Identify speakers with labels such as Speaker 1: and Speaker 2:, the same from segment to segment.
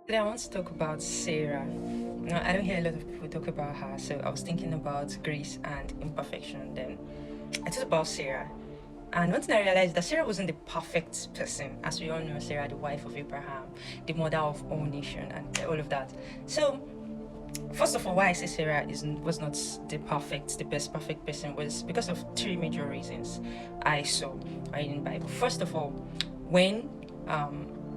Speaker 1: Today I want to talk about Sarah. No, I don't hear a lot of people talk about her, so I was thinking about grace and imperfection. Then I thought about Sarah. And one thing I realized that Sarah wasn't the perfect person. As we all know, Sarah, the wife of Abraham, the mother of all nation, and all of that. So, first of all, why I say Sarah was not the best perfect person was because of three major reasons I saw in the Bible. First of all, when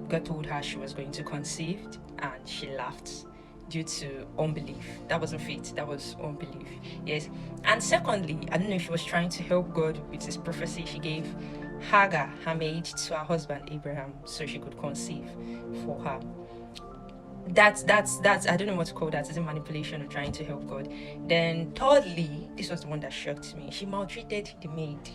Speaker 1: God told her she was going to conceive, and she laughed due to unbelief. That wasn't faith, that was unbelief. Yes. And secondly, I don't know if she was trying to help God with his prophecy. She gave Hagar, her maid, to her husband Abraham so she could conceive for her. That's I don't know what to call that. Is it manipulation or trying to help God? Then thirdly, this was the one that shocked me. She maltreated the maid.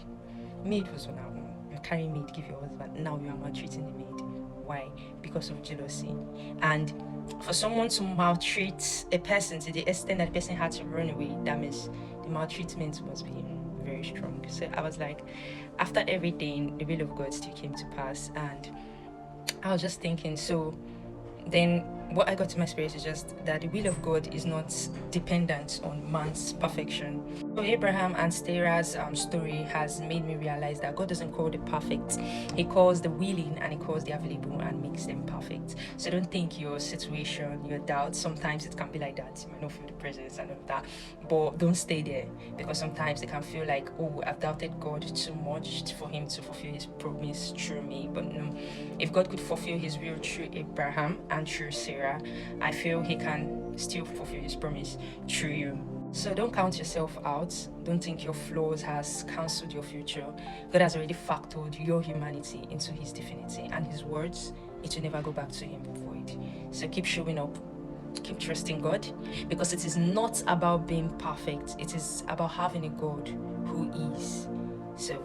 Speaker 1: Maid was on her own. You're carrying maid, give your husband. Now you are maltreating the maid. Why? Because of jealousy. And for someone to maltreat a person to the extent that the person had to run away, that means the maltreatment must be very strong. So I was like, after everything, the will of God still came to pass. And I was just thinking, so then what I got to my spirit is just that the will of God is not dependent on man's perfection. So Abraham and Sarah's story has made me realize that God doesn't call the perfect. He calls the willing and he calls the available and makes them perfect. So don't think your situation, your doubts, sometimes it can be like that. You might not feel the presence and all of that. But don't stay there, because sometimes it can feel like, oh, I've doubted God too much for him to fulfill his promise through me. But no, if God could fulfill his will through Abraham and through Sarah, I feel he can still fulfill his promise through you. So don't count yourself out. Don't think your flaws has cancelled your future. God has already factored your humanity into his divinity, and his words, it will never go back to him void. So keep showing up, keep trusting God, because it is not about being perfect. It is about having a God who is. So